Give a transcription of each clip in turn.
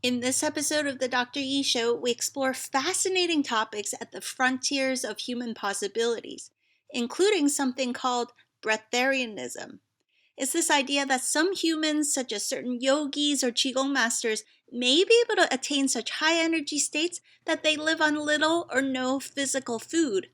In this episode of the Dr. E Show, we explore fascinating topics at the frontiers of human possibilities, including something called breatharianism. It's this idea that some humans, such as certain yogis or Qigong masters, may be able to attain such high energy states that they live on little or no physical food.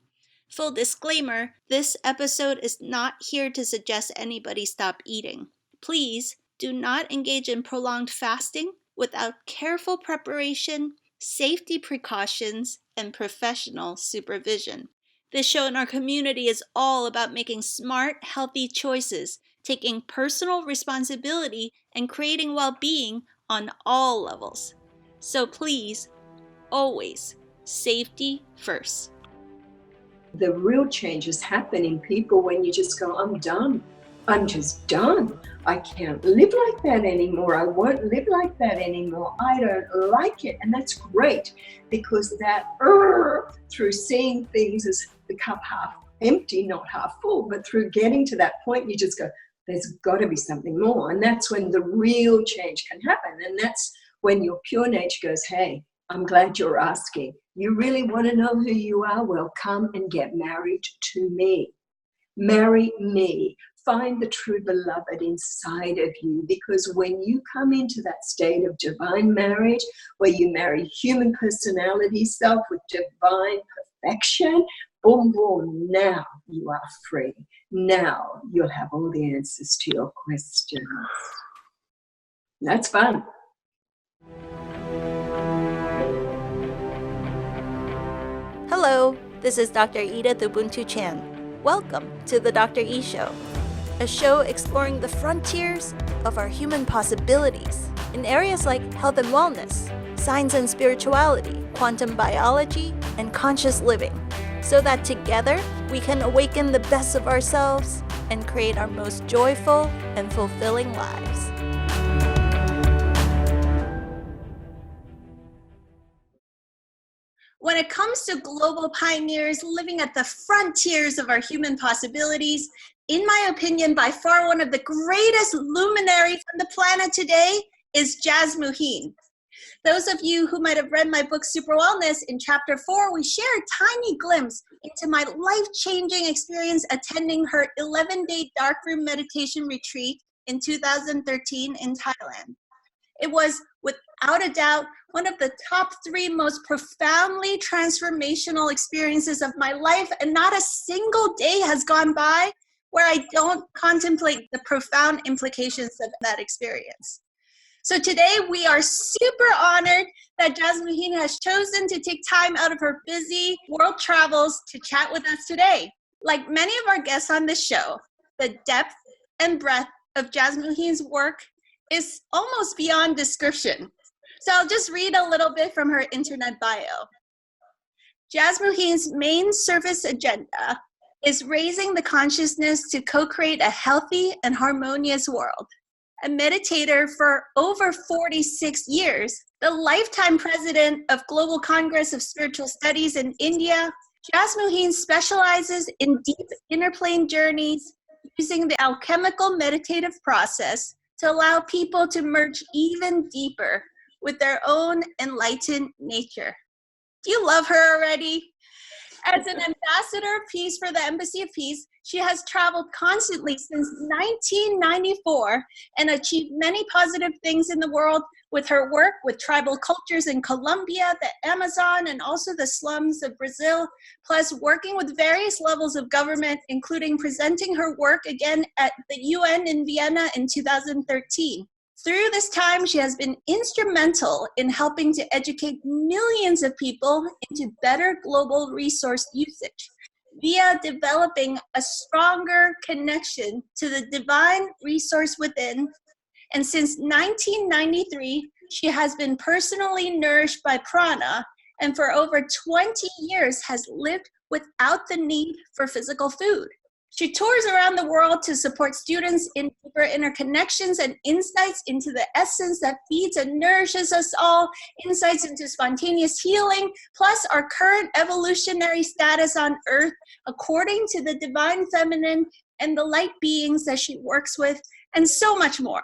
Full disclaimer, this episode is not here to suggest anybody stop eating. Please do not engage in prolonged fasting without careful preparation, safety precautions, and professional supervision. This show in our community is all about making smart, healthy choices, taking personal responsibility, and creating well-being on all levels. So please, always, safety first. The real changes happen in people when you just go, I'm done. I'm just done. I can't live like that anymore. I won't live like that anymore. I don't like it. And that's great, because that through seeing things as the cup half empty, not half full, but through getting to that point, you just go, there's got to be something more. And that's when the real change can happen. And that's when your pure nature goes, hey, I'm glad you're asking. You really want to know who you are? Well, come and get married to me. Marry me. Find the true beloved inside of you, because when you come into that state of divine marriage, where you marry human personality self with divine perfection, boom, boom, now you are free. Now you'll have all the answers to your questions. That's fun. Hello, this is Dr. Edith Ubuntu Chan. Welcome to the Dr. E Show, a show exploring the frontiers of our human possibilities in areas like health and wellness, science and spirituality, quantum biology, and conscious living, so that together we can awaken the best of ourselves and create our most joyful and fulfilling lives. When it comes to global pioneers living at the frontiers of our human possibilities, in my opinion, by far one of the greatest luminaries on the planet today is Jasmuheen. Those of you who might have read my book, Super Wellness, in chapter 4, we share a tiny glimpse into my life-changing experience attending her 11-day darkroom meditation retreat in 2013 in Thailand. It was, without a doubt, one of the top 3 most profoundly transformational experiences of my life, and not a single day has gone by where I don't contemplate the profound implications of that experience. So today we are super honored that Jasmuheen has chosen to take time out of her busy world travels to chat with us today. Like many of our guests on this show, the depth and breadth of Jasmuheen's work is almost beyond description. So I'll just read a little bit from her internet bio. Jasmuheen's main service agenda is raising the consciousness to co-create a healthy and harmonious world. A meditator for over 46 years, the lifetime president of Global Congress of Spiritual Studies in India, Jasmuheen specializes in deep inner plane journeys using the alchemical meditative process to allow people to merge even deeper with their own enlightened nature. Do you love her already? As an ambassador of peace for the Embassy of Peace, she has traveled constantly since 1994 and achieved many positive things in the world with her work with tribal cultures in Colombia, the Amazon, and also the slums of Brazil, plus working with various levels of government, including presenting her work again at the UN in Vienna in 2013. Through this time, she has been instrumental in helping to educate millions of people into better global resource usage via developing a stronger connection to the divine resource within. And since 1993, she has been personally nourished by prana, and for over 20 years has lived without the need for physical food. She tours around the world to support students in deeper interconnections and insights into the essence that feeds and nourishes us all, insights into spontaneous healing, plus our current evolutionary status on Earth according to the divine feminine and the light beings that she works with, and so much more.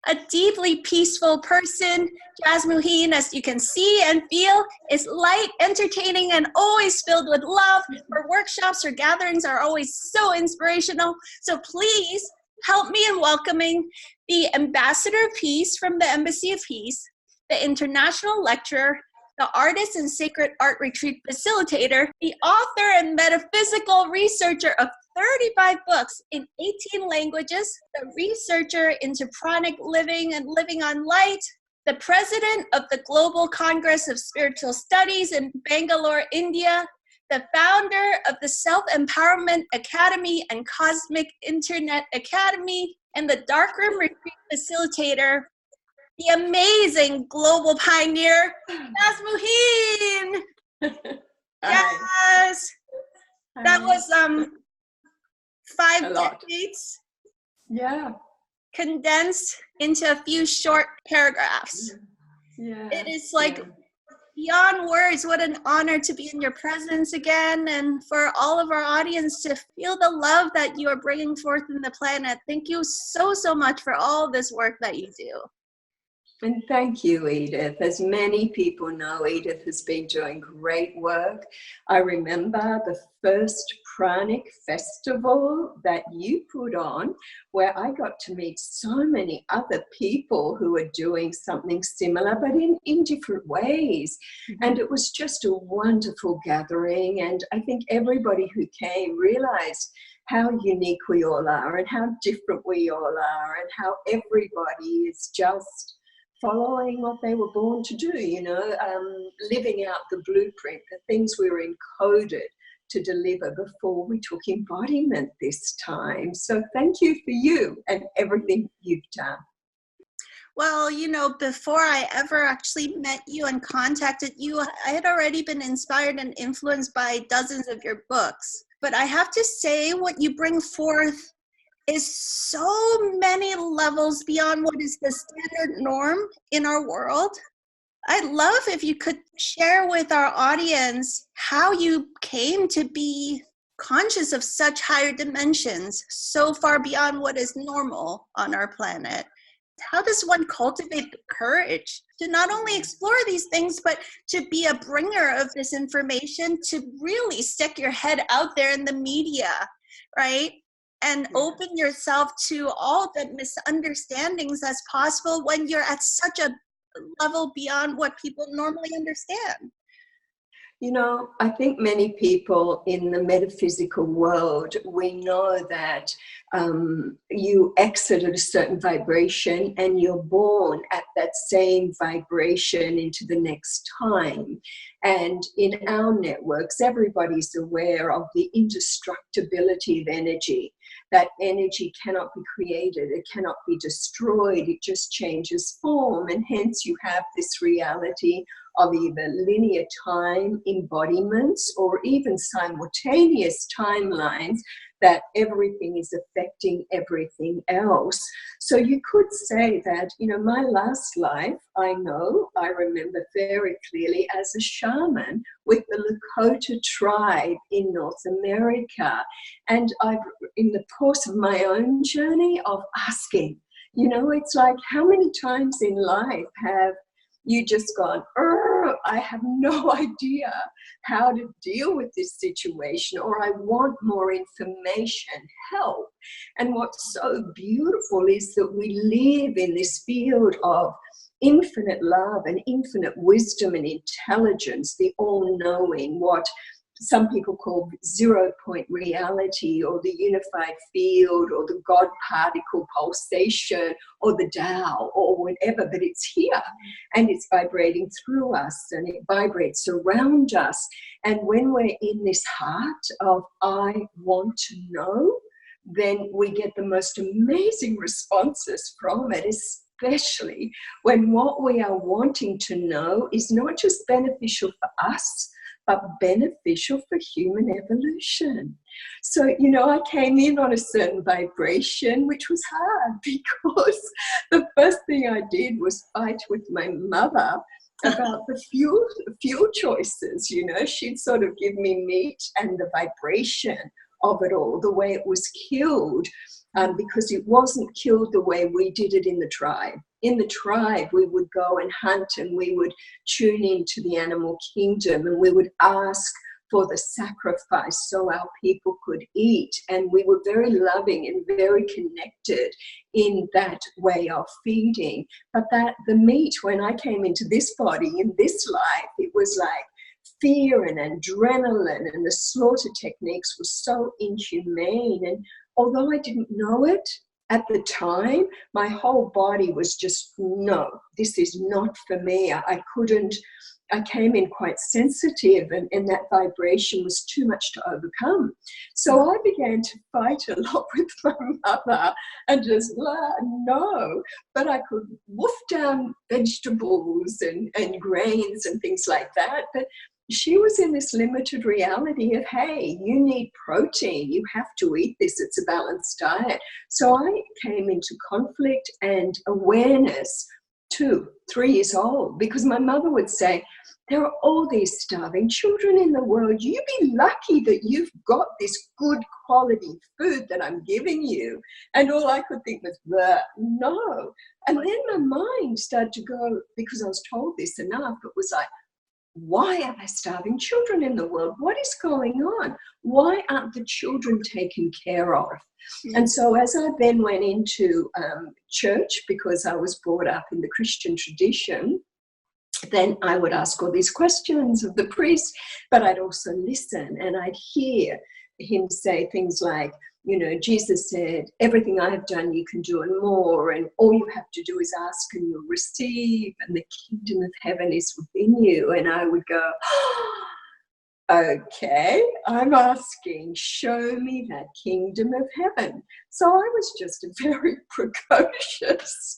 a deeply peaceful person. Jasmuheen, as you can see and feel, is light, entertaining, and always filled with love. Her workshops or gatherings are always so inspirational. So please help me in welcoming the Ambassador of Peace from the Embassy of Peace, the international lecturer, the artist and sacred art retreat facilitator, the author and metaphysical researcher of 35 books in 18 languages, the researcher into pranic living and living on light, the president of the Global Congress of Spiritual Studies in Bangalore, India, the founder of the Self-Empowerment Academy and Cosmic Internet Academy, and the Darkroom Retreat Facilitator, the amazing global pioneer, Jasmuheen. Yes. That was 5 decades. Yeah. Condensed into a few short paragraphs. Yeah. It is like beyond words. What an honor to be in your presence again, and for all of our audience to feel the love that you are bringing forth in the planet. Thank you so, so much for all this work that you do. And thank you, Edith. As many people know, Edith has been doing great work. I remember the first pranic festival that you put on, where I got to meet so many other people who are doing something similar, but in different ways. And it was just a wonderful gathering. And I think everybody who came realized how unique we all are and how different we all are and how everybody is just following what they were born to do, living out the blueprint, the things we were encoded to deliver before we took embodiment this time. So thank you for you and everything you've done. Well, before I ever actually met you and contacted you, I had already been inspired and influenced by dozens of your books. But I have to say, what you bring forth is so many levels beyond what is the standard norm in our world. I'd love if you could share with our audience how you came to be conscious of such higher dimensions, so far beyond what is normal on our planet. How does one cultivate the courage to not only explore these things, but to be a bringer of this information, to really stick your head out there in the media, right? And open yourself to all the misunderstandings as possible when you're at such a level beyond what people normally understand. I think many people in the metaphysical world, we know that you exit at a certain vibration and you're born at that same vibration into the next time. And in our networks, everybody's aware of the indestructibility of energy. That energy cannot be created, it cannot be destroyed, it just changes form. And hence you have this reality of either linear time embodiments or even simultaneous timelines that everything is affecting everything else. So you could say that, my last life, I remember very clearly as a shaman with the Lakota tribe in North America. And I've, in the course of my own journey of asking, it's like, how many times in life have you just gone, I have no idea how to deal with this situation, or I want more information, help. And what's so beautiful is that we live in this field of infinite love and infinite wisdom and intelligence, the all-knowing, what some people call 0 point reality, or the unified field, or the God particle pulsation, or the Tao, or whatever, but it's here and it's vibrating through us and it vibrates around us. And when we're in this heart of I want to know, then we get the most amazing responses from it, especially when what we are wanting to know is not just beneficial for us, but beneficial for human evolution. So, I came in on a certain vibration, which was hard because the first thing I did was fight with my mother about the fuel choices. She'd sort of give me meat and the vibration of it all, the way it was killed. because it wasn't killed the way we did it in the tribe. In the tribe, we would go and hunt, and we would tune into the animal kingdom, and we would ask for the sacrifice so our people could eat. And we were very loving and very connected in that way of feeding. But that the meat, when I came into this body, in this life, it was like fear and adrenaline, and the slaughter techniques were so inhumane. And although I didn't know it at the time, my whole body was just, no, this is not for me. I came in quite sensitive, and that vibration was too much to overcome. So I began to fight a lot with my mother and just, no, but I could wolf down vegetables and grains and things like that. But she was in this limited reality of, hey, you need protein, you have to eat this, it's a balanced diet. So I came into conflict and awareness 2, 3 years old, because my mother would say, there are all these starving children in the world. You be lucky that you've got this good quality food that I'm giving you. And all I could think was, no. And then my mind started to go, because I was told this enough, it was like, why are there starving children in the world? What is going on? Why aren't the children taken care of? And so as I then went into church, because I was brought up in the Christian tradition, then I would ask all these questions of the priest, but I'd also listen, and I'd hear him say things like, you know, Jesus said, everything I have done you can do and more, and all you have to do is ask and you'll receive, and the kingdom of heaven is within you. And I would go, okay, I'm asking, show me that kingdom of heaven. So I was just a very precocious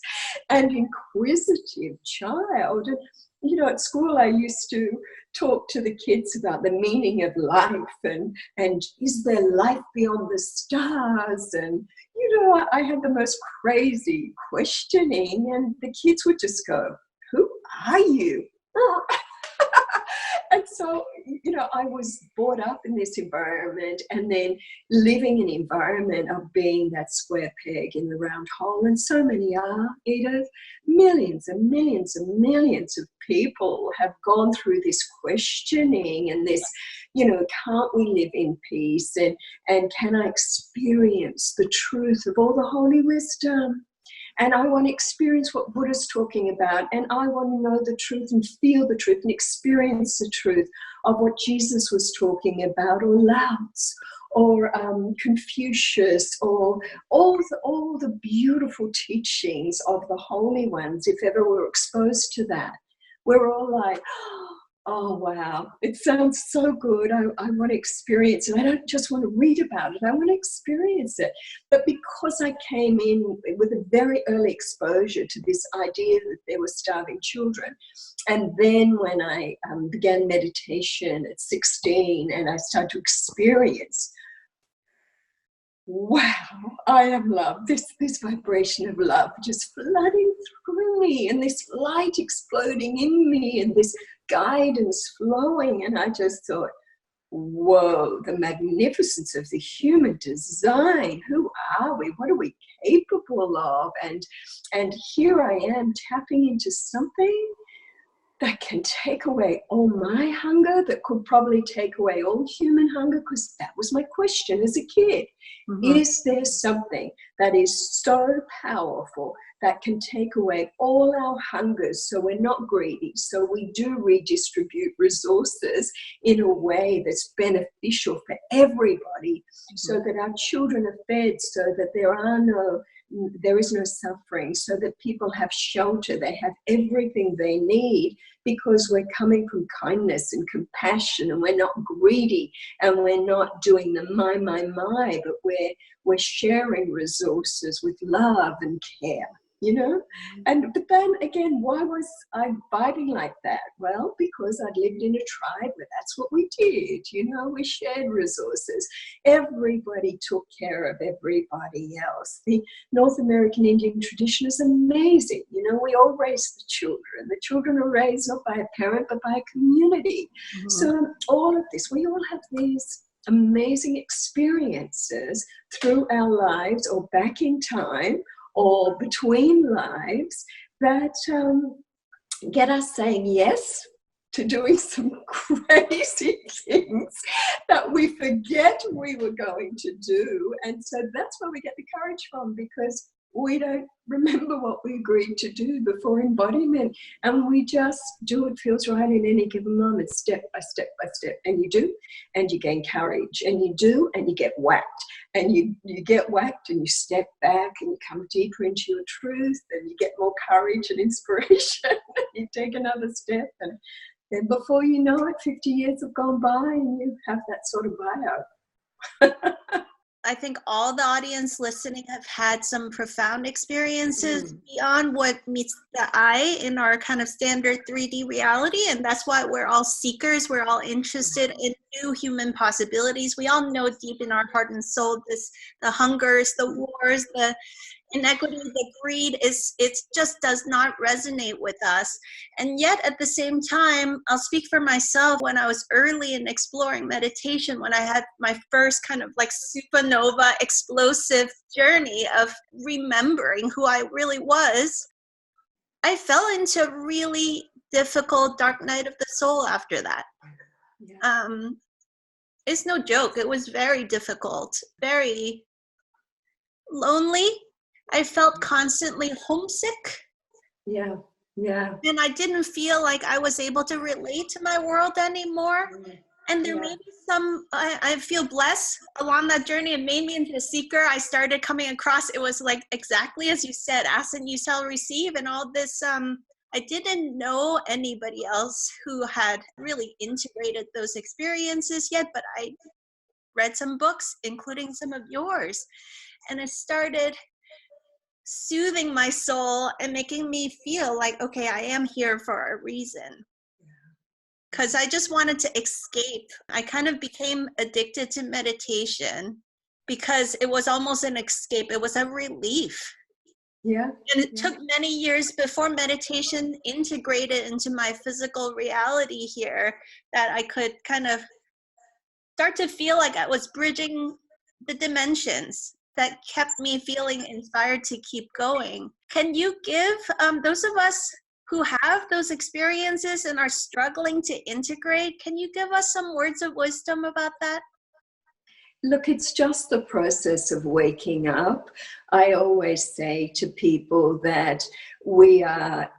and inquisitive child. And, you know, at school I used to talk to the kids about the meaning of life, and is there life beyond the stars? And, you know, I had the most crazy questioning, and the kids would just go, who are you? And so, you know, I was brought up in this environment, and then living in an environment of being that square peg in the round hole. And so many are, Edith. Millions and millions and millions of people have gone through this questioning and this, you know, can't we live in peace? And can I experience the truth of all the holy wisdom? And I want to experience what Buddha's talking about. And I want to know the truth and feel the truth and experience the truth of what Jesus was talking about, or Lao Tzu, or Confucius, or all the beautiful teachings of the holy ones. If ever we're exposed to that, we're all like, oh, wow, it sounds so good. I want to experience it. I don't just want to read about it. I want to experience it. But because I came in with a very early exposure to this idea that there were starving children, and then when I began meditation at 16, and I started to experience, wow, I am love, this vibration of love just flooding through me, and this light exploding in me, and this guidance flowing. And I just thought, whoa, the magnificence of the human design. Who are we? What are we capable of? And here I am tapping into something that can take away all my hunger, that could probably take away all human hunger, because that was my question as a kid. Mm-hmm. Is there something that is so powerful that can take away all our hungers, so we're not greedy, so we do redistribute resources in a way that's beneficial for everybody, mm-hmm. so that our children are fed, so that there is no suffering, so that people have shelter, they have everything they need, because we're coming from kindness and compassion, and we're not greedy, and we're not doing the my, but we're sharing resources with love and care, you know? But then again, why was I vibing like that? Well, because I'd lived in a tribe where that's what we did, you know, we shared resources. Everybody took care of everybody else. The North American Indian tradition is amazing. You know, we all raise the children. The children are raised not by a parent, but by a community. Mm-hmm. So all of this, we all have these amazing experiences through our lives or back in time or between lives that get us saying yes to doing some crazy things that we forget we were going to do. And so that's where we get the courage from, because we don't remember what we agreed to do before embodiment, and we just do what feels right in any given moment, step by step by step. And you do, and you gain courage, and you do, and you get whacked, and you get whacked, and you step back, and you come deeper into your truth, and you get more courage and inspiration. You take another step, and then before you know it, 50 years have gone by, and you have that sort of bio. I think all the audience listening have had some profound experiences beyond what meets the eye in our kind of standard 3D reality. And that's why we're all seekers. We're all interested in new human possibilities. We all know deep in our heart and soul the hungers, the wars, the inequity, the greed, it just does not resonate with us. And yet at the same time, I'll speak for myself, when I was early in exploring meditation, when I had my first kind of like supernova explosive journey of remembering who I really was, I fell into a really difficult dark night of the soul after that. Yeah. It's no joke. It was very difficult, very lonely. I felt constantly homesick. Yeah, yeah. And I didn't feel like I was able to relate to my world anymore. And there may be I feel blessed along that journey. It made me into a seeker. I started coming across, it was like exactly as you said, ask and you shall receive, and all this. I didn't know anybody else who had really integrated those experiences yet, but I read some books, including some of yours. And it started soothing my soul and making me feel like, okay, I am here for a reason. Because I just wanted to escape. I kind of became addicted to meditation because it was almost an escape. It was a relief. Yeah. And it took many years before meditation integrated into my physical reality here that I could kind of start to feel like I was bridging the dimensions that kept me feeling inspired to keep going. Can you give those of us who have those experiences and are struggling to integrate, can you give us some words of wisdom about that? Look, it's just the process of waking up. I always say to people that we are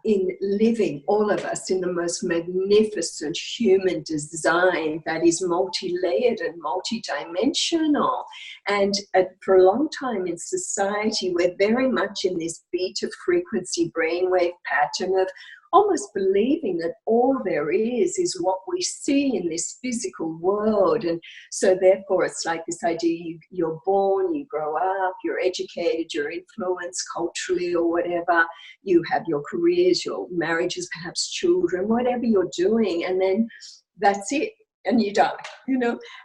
living, all of us, in the most magnificent human design that is multi-layered and multi-dimensional. And for a long time in society, we're very much in this beta frequency brainwave pattern of almost believing that all there is what we see in this physical world. And so therefore it's like this idea, you're born, you grow up, you're educated, you're influenced culturally or whatever, you have your careers, your marriages, perhaps children, whatever you're doing, and then that's it. And you die,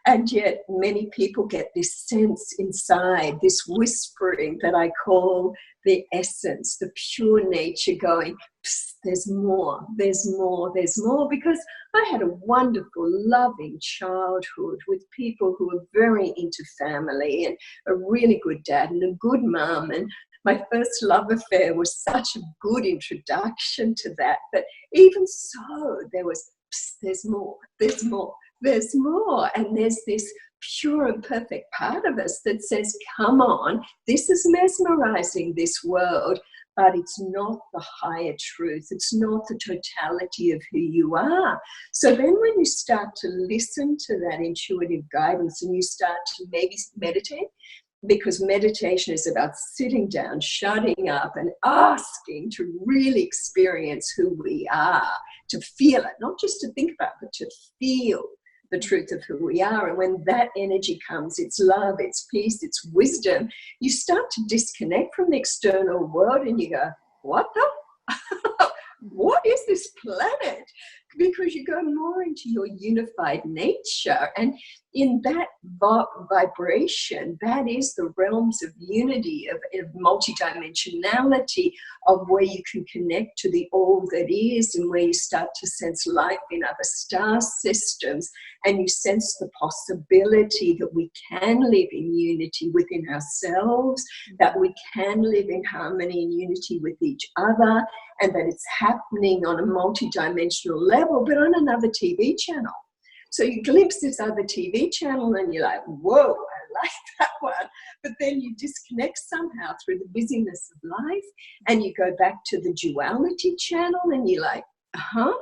and yet many people get this sense inside, this whispering that I call the essence, the pure nature going, there's more, there's more, there's more. Because I had a wonderful, loving childhood with people who were very into family, and a really good dad and a good mum. And my first love affair was such a good introduction to that. But even so, there was, there's more, there's more, there's more. And there's this pure and perfect part of us that says, come on, this is mesmerizing, this world, but it's not the higher truth. It's not the totality of who you are. So then when you start to listen to that intuitive guidance and you start to maybe meditate, because meditation is about sitting down, shutting up and asking to really experience who we are, to feel it, not just to think about, but to feel the truth of who we are. And when that energy comes, it's love, it's peace, it's wisdom, you start to disconnect from the external world and you go, what the? What is this planet? Because you go more into your unified nature. And in that vibration, that is the realms of unity, of multidimensionality, of where you can connect to the all that is, and where you start to sense life in other star systems, and you sense the possibility that we can live in unity within ourselves, that we can live in harmony and unity with each other, and that it's happening on a multidimensional level, but on another TV channel. So you glimpse this other TV channel and you're like, whoa, I like that one. But then you disconnect somehow through the busyness of life, and you go back to the duality channel and you're like, I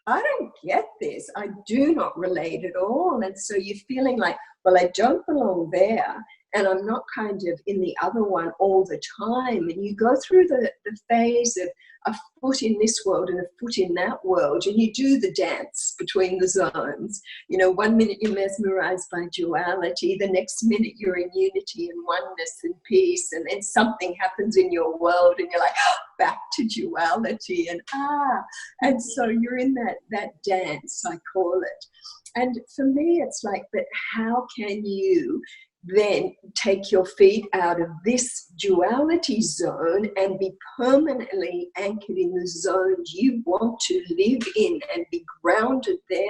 don't get this. I do not relate at all. And so you're feeling like, well, I don't belong there, and I'm not kind of in the other one all the time. And you go through the phase of a foot in this world and a foot in that world, and you do the dance between the zones. You know, 1 minute you're mesmerized by duality, the next minute you're in unity and oneness and peace, and then something happens in your world and you're like, back to duality, and so you're in that dance, I call it. And for me, it's like, but how can you then take your feet out of this duality zone and be permanently anchored in the zones you want to live in, and be grounded there,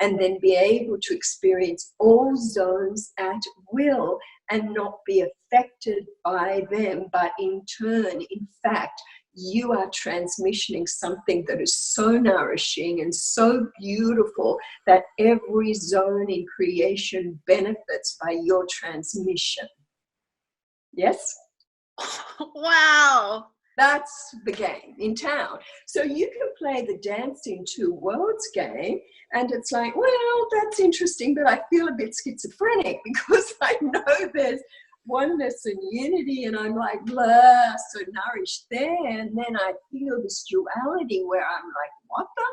and then be able to experience all zones at will and not be affected by them, but in turn, in fact, you are transmissioning something that is so nourishing and so beautiful that every zone in creation benefits by your transmission. Yes? Wow. That's the game in town. So you can play the dancing two worlds game, and it's like, well, that's interesting, but I feel a bit schizophrenic because I know there's oneness and unity, and I'm like, blah, so nourished there, and then I feel this duality where I'm like, what the?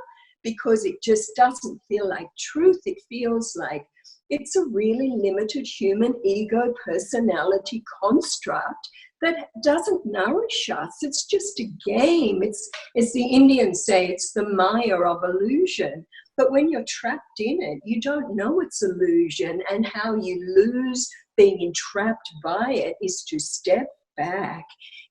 Because it just doesn't feel like truth. It feels like it's a really limited human ego personality construct that doesn't nourish us. It's just a game. It's the Indians say, it's the Maya of illusion. But when you're trapped in it, you don't know it's illusion, and how you lose being entrapped by it is to step back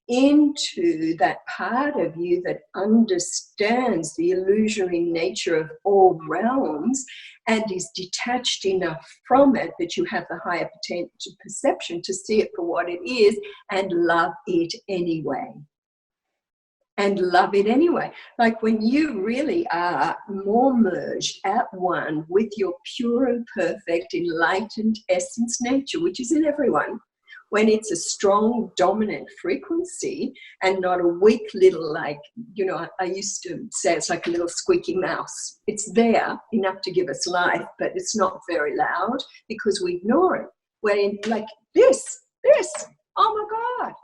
into that part of you that understands the illusory nature of all realms and is detached enough from it that you have the higher perception to see it for what it is and love it anyway. And love it anyway. Like when you really are more merged at one with your pure and perfect enlightened essence nature, which is in everyone, when it's a strong dominant frequency and not a weak little, like, you know, I used to say it's like a little squeaky mouse. It's there enough to give us life, but it's not very loud because we ignore it. When like this, oh my God.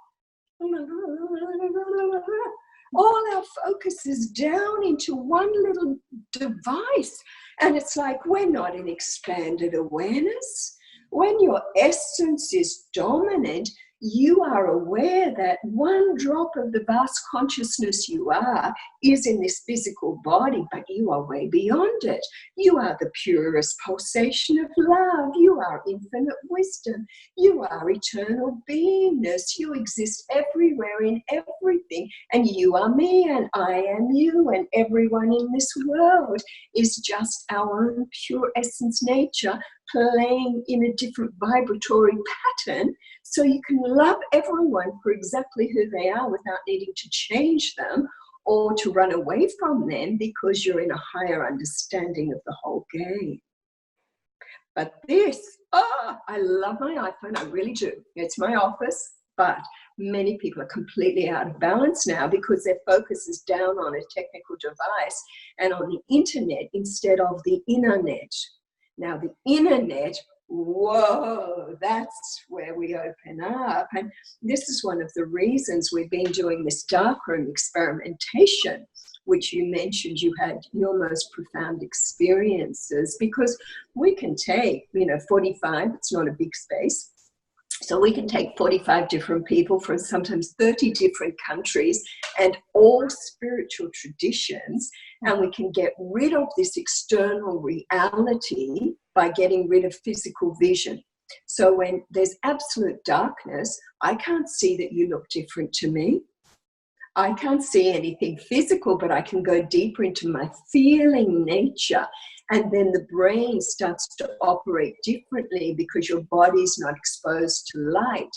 All our focus is down into one little device. And it's like, we're not in expanded awareness. When your essence is dominant, you are aware that one drop of the vast consciousness you are is in this physical body, but you are way beyond it. You are the purest pulsation of love. You are infinite wisdom. You are eternal beingness. You exist everywhere in everything. And you are me, and I am you, and everyone in this world is just our own pure essence nature playing in a different vibratory pattern, so you can love everyone for exactly who they are without needing to change them or to run away from them, because you're in a higher understanding of the whole game. But this, I love my iPhone, I really do. It's my office, but many people are completely out of balance now because their focus is down on a technical device and on the internet instead of the internet. Now the internet, whoa, that's where we open up. And this is one of the reasons we've been doing this darkroom experimentation, which you mentioned you had your most profound experiences, because we can take, 45, it's not a big space. So we can take 45 different people from sometimes 30 different countries and all spiritual traditions, and we can get rid of this external reality by getting rid of physical vision. So when there's absolute darkness, I can't see that you look different to me. I can't see anything physical, but I can go deeper into my feeling nature. And then the brain starts to operate differently because your body's not exposed to light,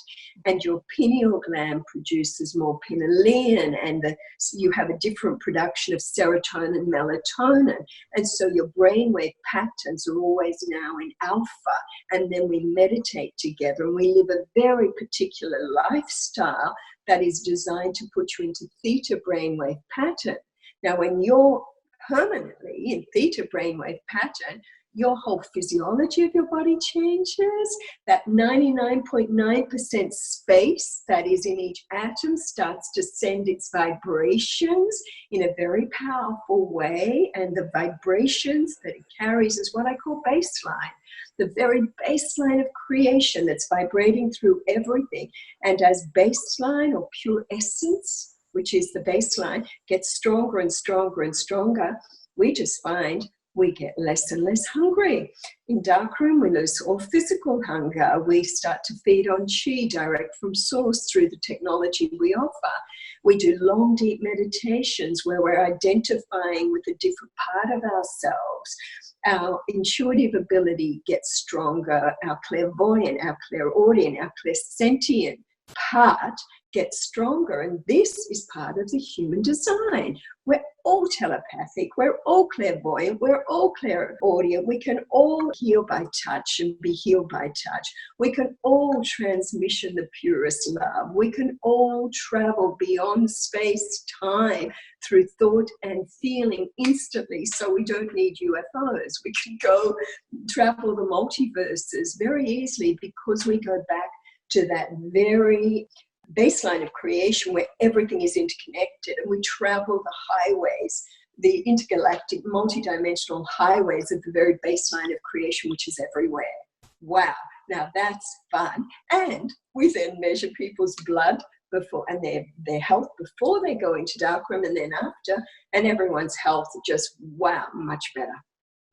and your pineal gland produces more pinealine, and you have a different production of serotonin and melatonin. And so your brainwave patterns are always now in alpha. And then we meditate together and we live a very particular lifestyle that is designed to put you into theta brainwave pattern. Now, when you're permanently in theta brainwave pattern, your whole physiology of your body changes. That 99.9% space that is in each atom starts to send its vibrations in a very powerful way, and the vibrations that it carries is what I call baseline. The very baseline of creation that's vibrating through everything. And as baseline or pure essence, which is the baseline, gets stronger and stronger and stronger, we just find we get less and less hungry. In darkroom, we lose all physical hunger. We start to feed on chi direct from source through the technology we offer. We do long, deep meditations where we're identifying with a different part of ourselves. Our intuitive ability gets stronger. Our clairvoyant, our clairaudient, our clairsentient part gets stronger. And this is part of the human design. We're all telepathic. We're all clairvoyant. We're all clairaudient. We can all heal by touch and be healed by touch. We can all transmission the purest love. We can all travel beyond space, time, through thought and feeling instantly. So we don't need UFOs. We can go travel the multiverses very easily because we go back to that very baseline of creation where everything is interconnected, and we travel the highways, the intergalactic multidimensional highways of the very baseline of creation, which is everywhere. Wow, now that's fun. And we then measure people's blood before and their health before they go into darkroom and then after, and everyone's health just, wow, much better.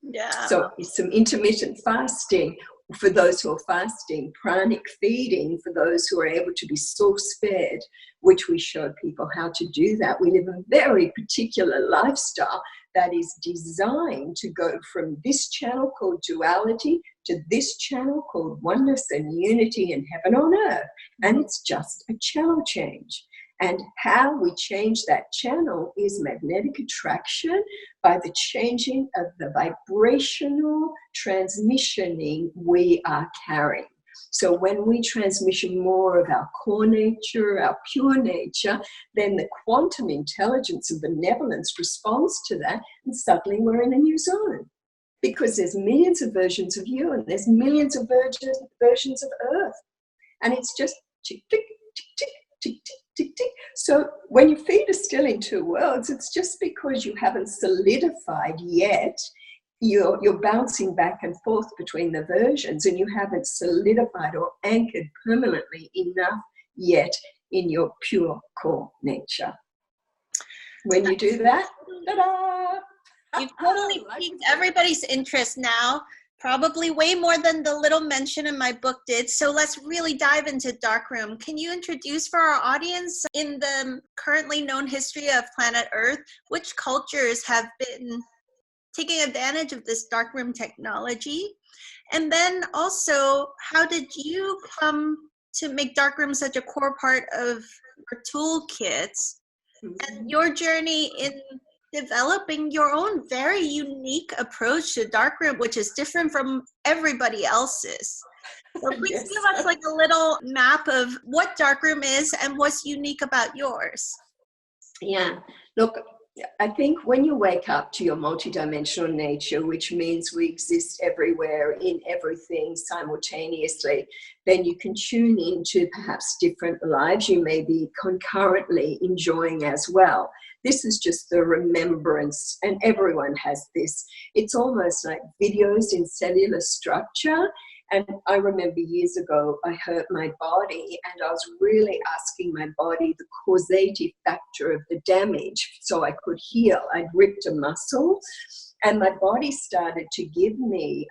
Yeah. So it's some intermittent fasting for those who are fasting, pranic feeding for those who are able to be source fed, which we show people how to do that. We live a very particular lifestyle that is designed to go from this channel called duality to this channel called oneness and unity and heaven on earth. And it's just a channel change. And how we change that channel is magnetic attraction by the changing of the vibrational transmissioning we are carrying. So when we transmission more of our core nature, our pure nature, then the quantum intelligence and benevolence responds to that, and suddenly we're in a new zone. Because there's millions of versions of you and there's millions of versions of Earth. And it's just tick, tick, tick, tick, tick, tick. Tick, tick. So when your feet are still in two worlds, it's just because you haven't solidified yet. You're bouncing back and forth between the versions, and you haven't solidified or anchored permanently enough yet in your pure core nature. When you do that, ta-da! You've totally piqued everybody's interest now, probably way more than the little mention in my book did. So let's really dive into Darkroom. Can you introduce for our audience, in the currently known history of planet Earth, which cultures have been taking advantage of this Darkroom technology? And then also, how did you come to make Darkroom such a core part of your toolkits and your journey in developing your own very unique approach to Darkroom, which is different from everybody else's? So please Yes. give us like a little map of what Darkroom is and what's unique about yours. Yeah, look, I think when you wake up to your multidimensional nature, which means we exist everywhere in everything simultaneously, then you can tune into perhaps different lives you may be concurrently enjoying as well. This is just the remembrance, and everyone has this. It's almost like videos in cellular structure, And I remember years ago, I hurt my body and I was really asking my body the causative factor of the damage so I could heal. I'd ripped a muscle and my body started to give me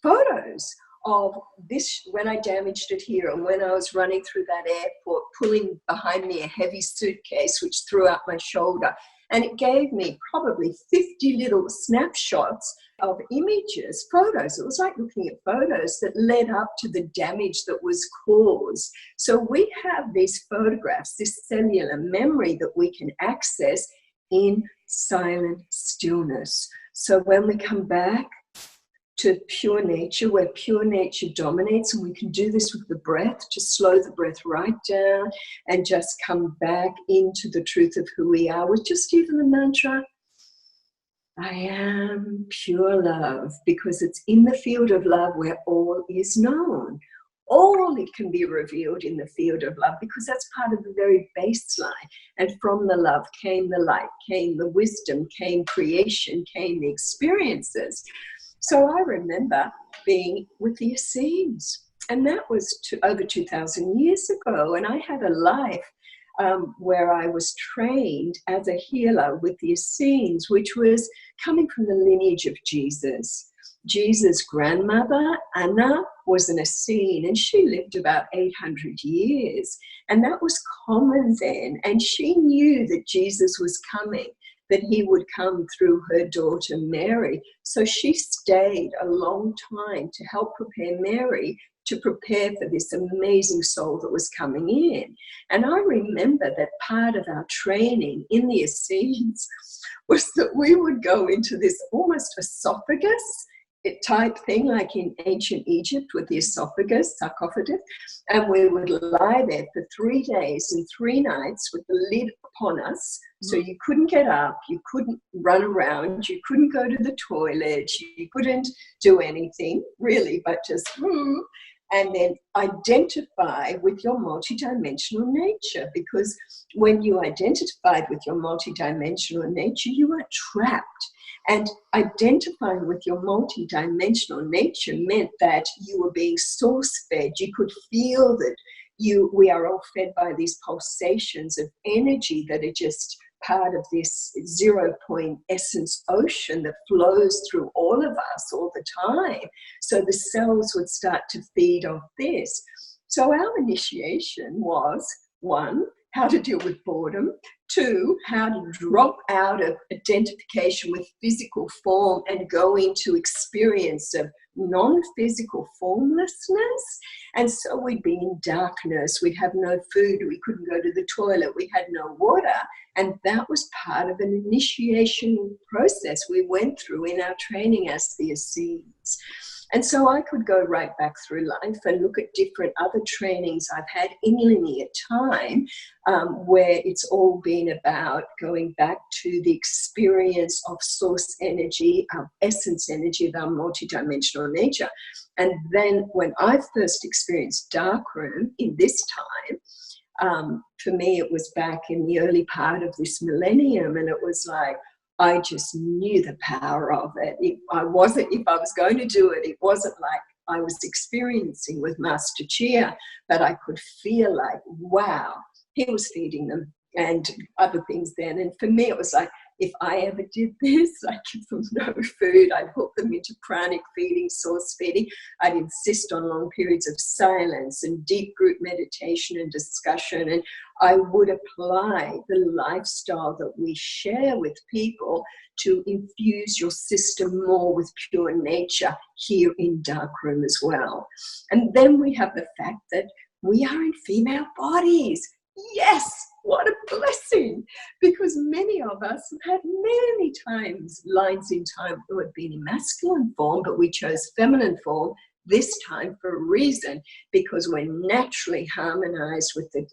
photos of this when I damaged it here and when I was running through that airport, pulling behind me a heavy suitcase which threw out my shoulder. And it gave me probably 50 little snapshots of images, photos. It was like looking at photos that led up to the damage that was caused. So we have these photographs, this cellular memory that we can access in silent stillness. So when we come back to pure nature, where pure nature dominates, and we can do this with the breath, to slow the breath right down and just come back into the truth of who we are with just even the mantra, I am pure love, because it's in the field of love where all is known. All it can be revealed in the field of love, because that's part of the very baseline. And from the love came the light, came the wisdom, came creation, came the experiences. So I remember being with the Essenes, and that was over 2,000 years ago. And I had a life where I was trained as a healer with the Essenes, which was coming from the lineage of Jesus. Jesus' grandmother, Anna, was an Essene, and she lived about 800 years. And that was common then. And she knew that Jesus was coming, that he would come through her daughter Mary. So she stayed a long time to help prepare Mary to prepare for this amazing soul that was coming in. And I remember that part of our training in the Essenes was that we would go into this almost esophagus type thing, like in ancient Egypt with the esophagus, sarcophagus, and we would lie there for 3 days and 3 nights with the lid upon us, so you couldn't get up, you couldn't run around, you couldn't go to the toilet, you couldn't do anything really, but just and then identify with your multidimensional nature, because when you identified with your multidimensional nature, you were trapped. And identifying with your multidimensional nature meant that you were being source-fed. You could feel that we are all fed by these pulsations of energy that are just part of this 0 point essence ocean that flows through all of us all the time. So the cells would start to feed off this. So our initiation was, 1, how to deal with boredom. 2, how to drop out of identification with physical form and go into experience of non-physical formlessness. And so we'd be in darkness, we'd have no food, we couldn't go to the toilet, we had no water. And that was part of an initiation process we went through in our training as the Essenes. And so I could go right back through life and look at different other trainings I've had in linear time, where it's all been about going back to the experience of source energy, our essence energy, of our multidimensional nature. And then when I first experienced darkroom in this time, for me it was back in the early part of this millennium, and it was like, I just knew the power of it. If I was going to do it, it wasn't like I was experiencing with Master Chia, but I could feel like, wow, he was feeding them and other things then. And for me, it was like, if I ever did this, I'd give them no food. I'd hook them into pranic feeding, source feeding. I'd insist on long periods of silence and deep group meditation and discussion. And I would apply the lifestyle that we share with people to infuse your system more with pure nature here in Darkroom as well. And then we have the fact that we are in female bodies. Yes! What a blessing, because many of us have had many times lines in time who had been in masculine form, but we chose feminine form this time for a reason, because we're naturally harmonized with the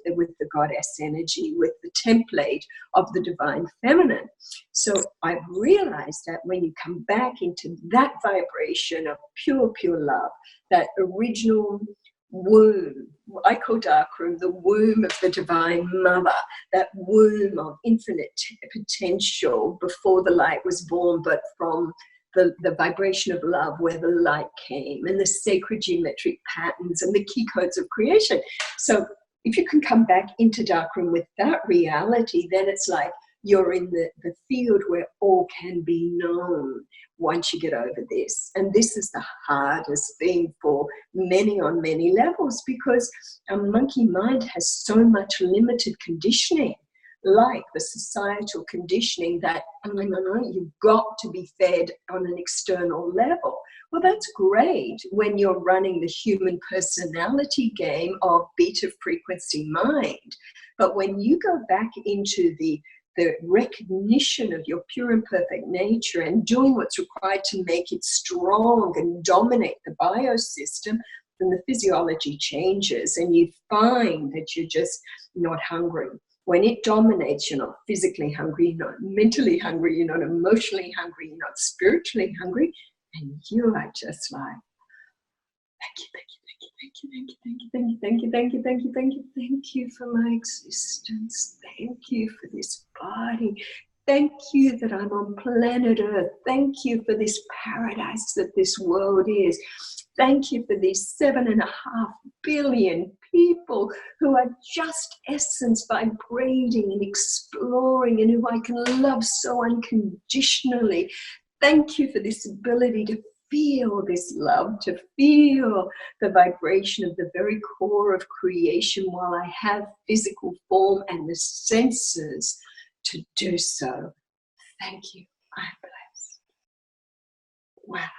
goddess energy, with the template of the divine feminine. So I've realized that when you come back into that vibration of pure love, that original womb, I call Darkroom the womb of the divine mother, that womb of infinite potential before the light was born, but from the vibration of love, where the light came, and the sacred geometric patterns and the key codes of creation. So if you can come back into darkroom with that reality, then it's like you're in the field where all can be known once you get over this. And this is the hardest thing for many on many levels, because a monkey mind has so much limited conditioning, like the societal conditioning that you've got to be fed on an external level. Well, that's great when you're running the human personality game of beta frequency mind. But when you go back into the recognition of your pure and perfect nature and doing what's required to make it strong and dominate the biosystem, then the physiology changes and you find that you're just not hungry. When it dominates, you're not physically hungry, you're not mentally hungry, you're not emotionally hungry, you're not spiritually hungry, and you are just like, thank you, thank you, thank you, thank you, thank you, thank you, thank you, thank you, thank you, thank you, thank you for my existence. Thank you for this body. Thank you that I'm on planet Earth. Thank you for this paradise that this world is. Thank you for these 7.5 billion people who are just essence vibrating and exploring, and who I can love so unconditionally. Thank you for this ability to feel this love, to feel the vibration of the very core of creation while I have physical form and the senses to do so. Thank you. I'm blessed. Wow.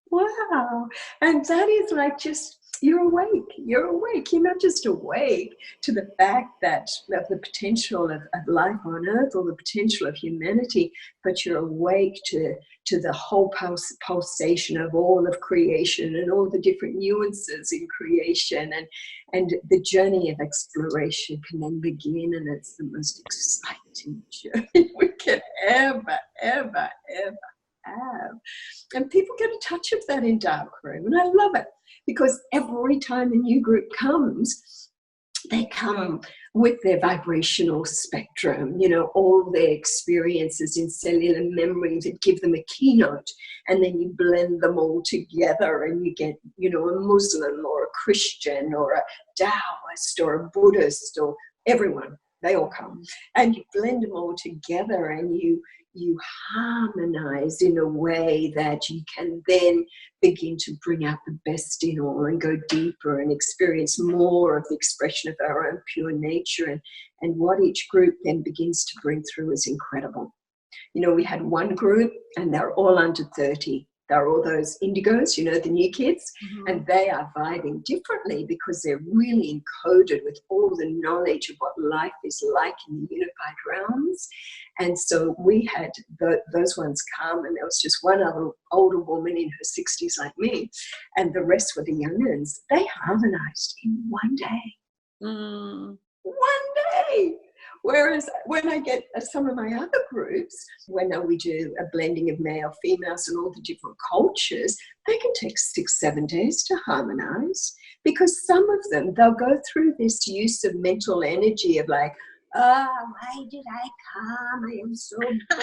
Wow. And that is like just, you're awake. You're awake. You're not just awake to the fact that of the potential of life on earth or the potential of humanity, but you're awake to the whole pulsation of all of creation and all the different nuances in creation, and the journey of exploration can then begin, and it's the most exciting journey we can ever have. And people get a touch of that in darkroom, and I love it, because every time a new group comes, they come with their vibrational spectrum, you know, all their experiences in cellular memory that give them a keynote, and then you blend them all together and you get, you know, a Muslim or a Christian or a Taoist or a Buddhist, or everyone, they all come, and you blend them all together, and you harmonize in a way that you can then begin to bring out the best in all and go deeper and experience more of the expression of our own pure nature. And what each group then begins to bring through is incredible. You know, we had one group and they're all under 30. They're all those indigos, you know, the new kids, and they are vibing differently because they're really encoded with all the knowledge of what life is like in the unified realms. And so we had those ones come, and there was just one other older woman in her 60s like me, and the rest were the young'uns. They harmonized in one day. 1 day. Whereas when I get some of my other groups, when we do a blending of male, females and all the different cultures, they can take 6-7 days to harmonize, because some of them, they'll go through this use of mental energy of like, oh, why did I come? I am so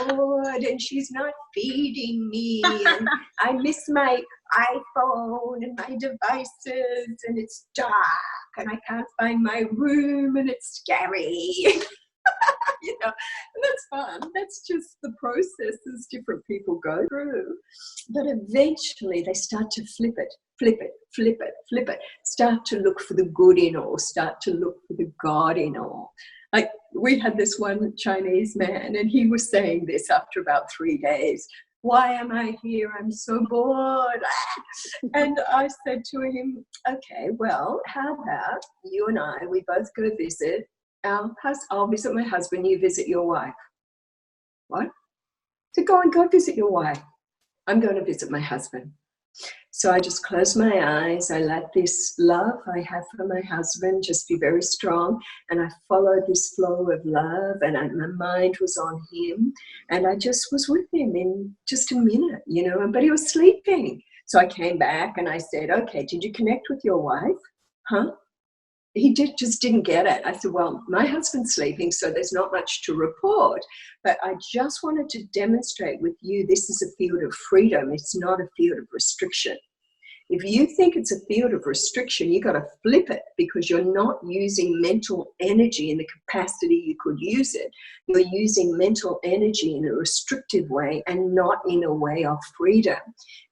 bored and she's not feeding me, and I miss my iPhone and my devices, and it's dark and I can't find my room and it's scary. You know, and that's fun. That's just the processes different people go through. But eventually they start to flip it, start to look for the good in all, start to look for the God in all. Like, we had this one Chinese man, and he was saying this after about 3 days. Why am I here? I'm so bored. And I said to him, okay, well, how about you and I, we both go visit I'll visit my husband, you visit your wife. What? To go visit your wife. I'm going to visit my husband. So I just close my eyes. I let this love I have for my husband just be very strong. And I followed this flow of love, and my mind was on him. And I just was with him in just a minute, you know, but he was sleeping. So I came back and I said, okay, did you connect with your wife? Huh? just didn't get it. I said, well, my husband's sleeping, so there's not much to report. But I just wanted to demonstrate with you, this is a field of freedom. It's not a field of restriction. If you think it's a field of restriction, you got to flip it, because you're not using mental energy in the capacity you could use it. You're using mental energy in a restrictive way and not in a way of freedom,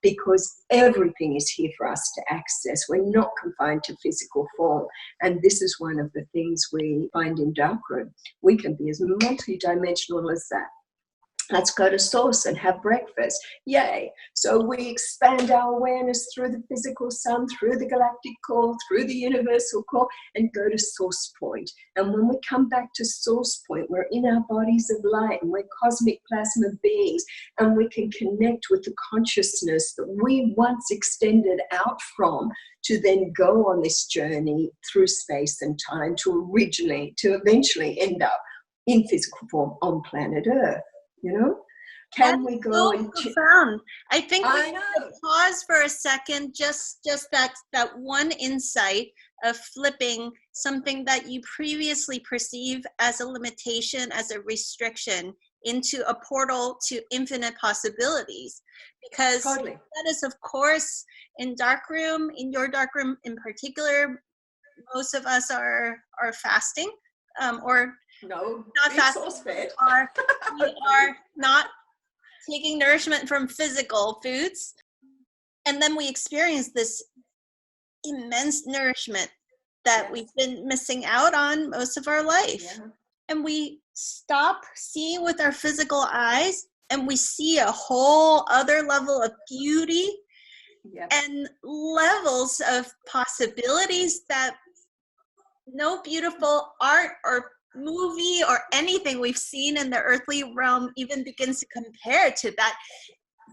because everything is here for us to access. We're not confined to physical form. And this is one of the things we find in darkroom. We can be as multidimensional as that. Let's go to source and have breakfast. Yay. So we expand our awareness through the physical sun, through the galactic call, through the universal call, and go to source point. And when we come back to source point, we're in our bodies of light, and we're cosmic plasma beings, and we can connect with the consciousness that we once extended out from, to then go on this journey through space and time to eventually end up in physical form on planet Earth. You know, can we go so and profound? I think we should pause for a second, just that one insight of flipping something that you previously perceive as a limitation, as a restriction, into a portal to infinite possibilities. Because that is, of course, in darkroom, in your darkroom in particular, most of us are fasting, or no, not fasting. We are not taking nourishment from physical foods. And then we experience this immense nourishment that we've been missing out on most of our life. Yeah. And we stop seeing with our physical eyes, and we see a whole other level of beauty and levels of possibilities that no beautiful art or movie or anything we've seen in the earthly realm even begins to compare to that.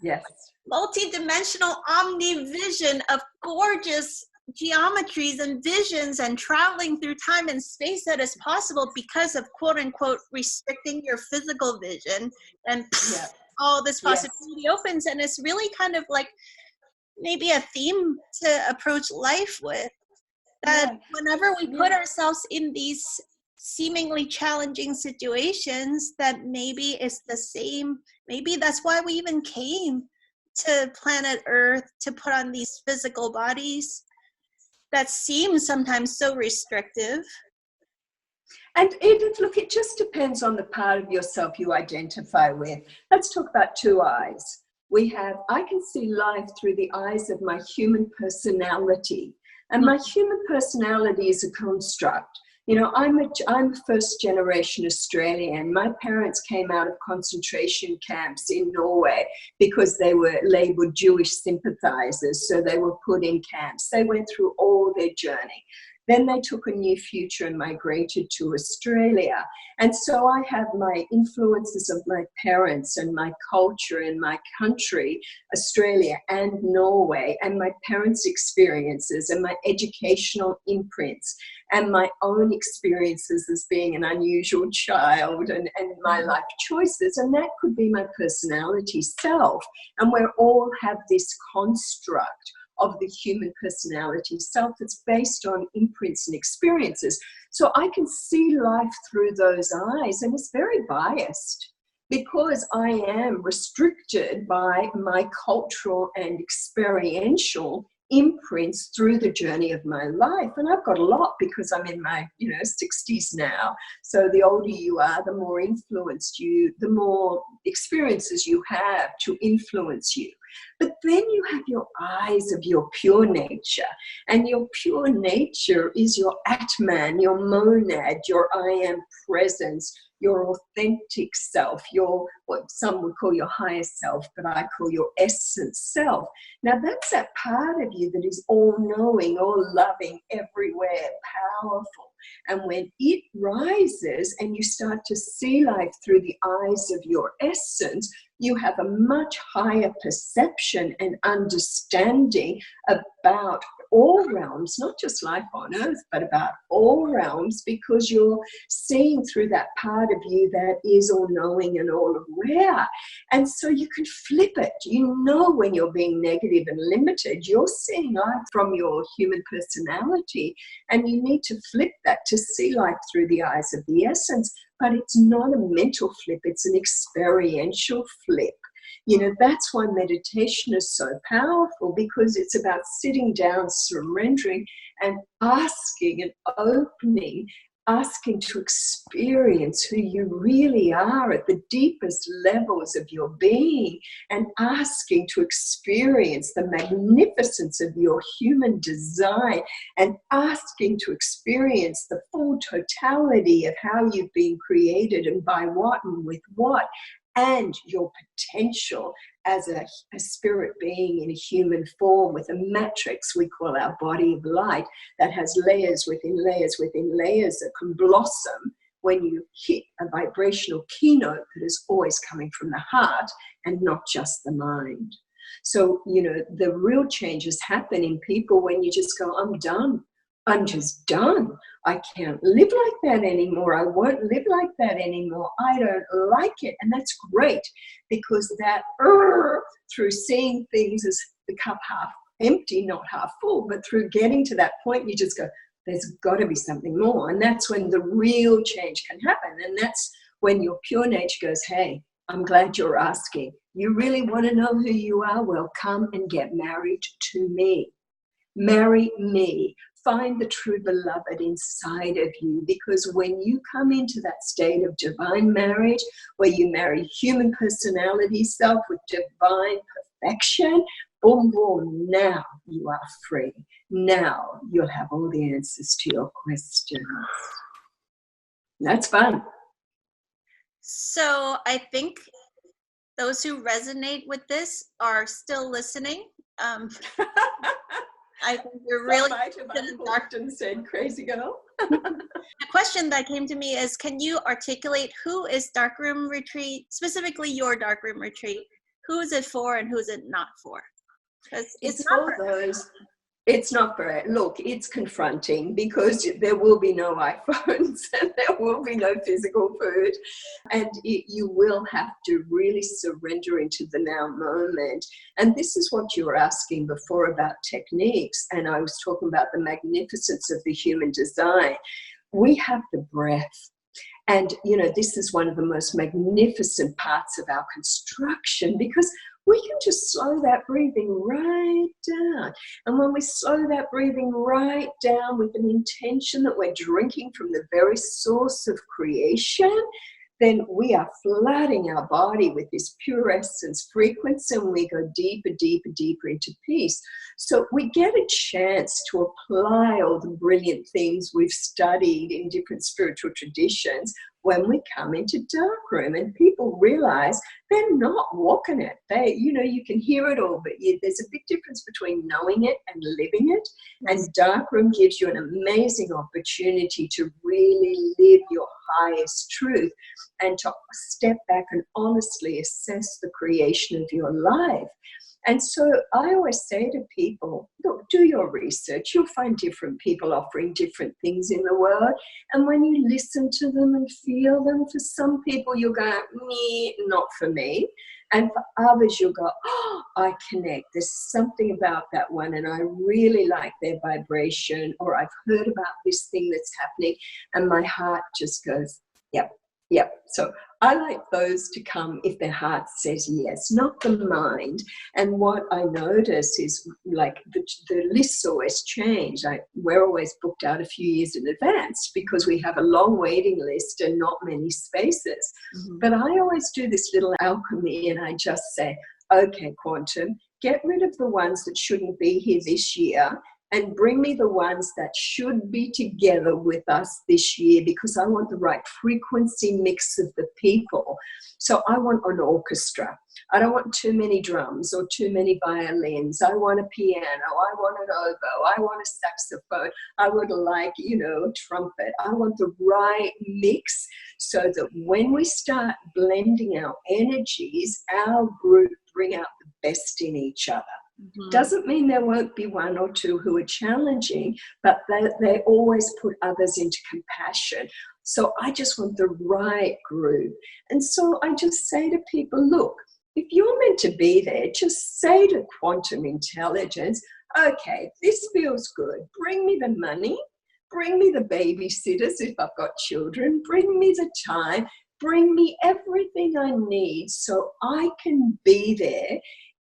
Yes. Multi-dimensional omni-vision of gorgeous geometries and visions and traveling through time and space that is possible because of quote unquote restricting your physical vision, and all this possibility opens. And it's really kind of like maybe a theme to approach life with, that whenever we put ourselves in these seemingly challenging situations, that maybe it's the same. Maybe that's why we even came to planet Earth, to put on these physical bodies that seem sometimes so restrictive. And Edith, look, it just depends on the part of yourself you identify with. Let's talk about two eyes. I can see life through the eyes of my human personality. And my human personality is a construct. You know, I'm a first generation Australian. My parents came out of concentration camps in Norway because they were labeled Jewish sympathizers. So they were put in camps. They went through all their journey. Then they took a new future and migrated to Australia. And so I have my influences of my parents and my culture and my country, Australia and Norway, and my parents' experiences and my educational imprints and my own experiences as being an unusual child and my life choices. And that could be my personality self. And we all have this construct of the human personality self that's based on imprints and experiences. So I can see life through those eyes, and it's very biased because I am restricted by my cultural and experiential imprints through the journey of my life. And I've got a lot because I'm in my 60s now. So the older you are, the more influenced the more experiences you have to influence you. But then you have your eyes of your pure nature, and your pure nature is your Atman, your monad, your I am presence, your authentic self, your what some would call your higher self, but I call your essence self. Now that's that part of you that is all-knowing, all-loving, everywhere, powerful. And when it rises and you start to see life through the eyes of your essence, you have a much higher perception and understanding about all realms, not just life on earth, but about all realms, because you're seeing through that part of you that is all knowing and all aware. And so you can flip it. You know when you're being negative and limited, you're seeing life from your human personality, and you need to flip that to see life through the eyes of the essence. But it's not a mental flip, it's an experiential flip. You know, that's why meditation is so powerful, because it's about sitting down, surrendering, and asking and opening, asking to experience who you really are at the deepest levels of your being, and asking to experience the magnificence of your human design, and asking to experience the full totality of how you've been created and by what and with what, and your potential as a spirit being in a human form with a matrix we call our body of light that has layers within layers within layers that can blossom when you hit a vibrational keynote that is always coming from the heart and not just the mind. So, you know, the real changes happen in people when you just go, I'm done. I'm just done. I can't live like that anymore. I won't live like that anymore. I don't like it. And that's great, because that through seeing things as the cup half empty, not half full, but through getting to that point, you just go, there's got to be something more. And that's when the real change can happen. And that's when your pure nature goes, hey, I'm glad you're asking. You really want to know who you are? Well, come and get married to me. Marry me. Find the true beloved inside of you, because when you come into that state of divine marriage, where you marry human personality self with divine perfection, boom, boom, now you are free. Now you'll have all the answers to your questions. That's fun. So I think those who resonate with this are still listening. I think you're really uncorked and said, crazy girl. The question that came to me is, can you articulate who is Darkroom Retreat, specifically your Darkroom Retreat? Who is it for and who is it not for? Because it's not for those. It's not for it. Look, it's confronting, because there will be no iPhones and there will be no physical food. And you will have to really surrender into the now moment. And this is what you were asking before about techniques. And I was talking about the magnificence of the human design. We have the breath. And, you know, this is one of the most magnificent parts of our construction, because we can just slow that breathing right down. And when we slow that breathing right down with an intention that we're drinking from the very source of creation, then we are flooding our body with this pure essence frequency, and we go deeper, deeper, deeper into peace. So we get a chance to apply all the brilliant things we've studied in different spiritual traditions when we come into darkroom, and people realize they're not walking it. They, you know, you can hear it all, but there's a big difference between knowing it and living it. Yes. And darkroom gives you an amazing opportunity to really live your highest truth and to step back and honestly assess the creation of your life. And so I always say to people, look, do your research. You'll find different people offering different things in the world. And when you listen to them and feel them, for some people you'll go, me, not for me. And for others you'll go, oh, I connect. There's something about that one and I really like their vibration, or I've heard about this thing that's happening and my heart just goes, yep. Yep. So I like those to come if their heart says yes, not the mind. And what I notice is, like, the lists always change. We're always booked out a few years in advance because we have a long waiting list and not many spaces. Mm-hmm. But I always do this little alchemy and I just say, okay, quantum, get rid of the ones that shouldn't be here this year and bring me the ones that should be together with us this year, because I want the right frequency mix of the people. So I want an orchestra. I don't want too many drums or too many violins. I want a piano. I want an oboe. I want a saxophone. I would like, a trumpet. I want the right mix so that when we start blending our energies, our group bring out the best in each other. Doesn't mean there won't be one or two who are challenging, but they always put others into compassion. So I just want the right group. And so I just say to people, look, if you're meant to be there, just say to quantum intelligence, okay, this feels good. Bring me the money. Bring me the babysitters if I've got children. Bring me the time. Bring me everything I need so I can be there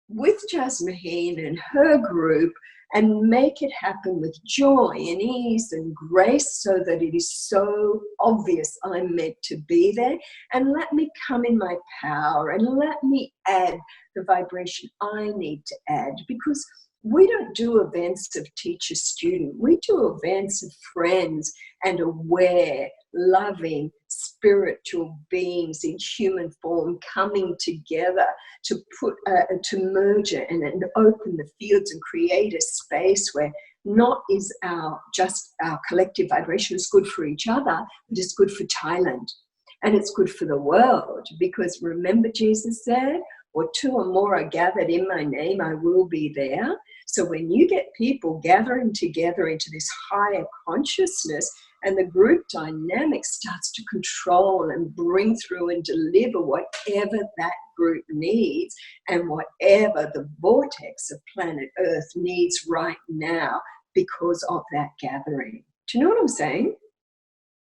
with Jasmuheen and her group and make it happen with joy and ease and grace so that it is so obvious I'm meant to be there, and let me come in my power and let me add the vibration I need to add, because we don't do events of teacher-student. We do events of friends and aware, loving, spiritual beings in human form coming together to to merge it and open the fields and create a space where not is just our collective vibration is good for each other, but it's good for Thailand. And it's good for the world, because remember Jesus said, or two or more are gathered in my name, I will be there. So when you get people gathering together into this higher consciousness, and the group dynamic starts to control and bring through and deliver whatever that group needs and whatever the vortex of planet Earth needs right now because of that gathering. Do you know what I'm saying?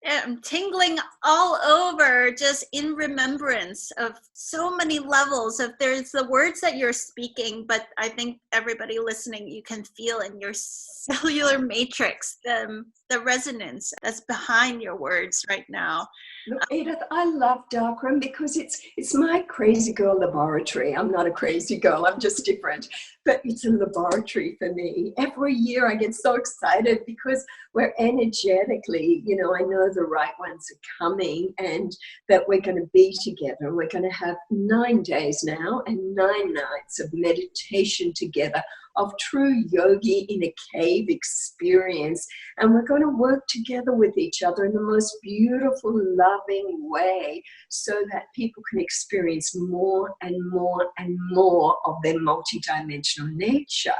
I'm tingling all over, just in remembrance of so many levels of there's the words that you're speaking, but I think everybody listening, you can feel in your cellular matrix the resonance that's behind your words right now. Look, Edith, I love Darkroom because it's my crazy girl laboratory. I'm not a crazy girl, I'm just different. But it's a laboratory for me. Every year I get so excited because we're energetically, I know the right ones are coming and that we're going to be together. We're going to have 9 days now and 9 nights of meditation together, of true yogi in a cave experience. And we're going to work together with each other in the most beautiful, loving way so that people can experience more and more and more of their multidimensional nature.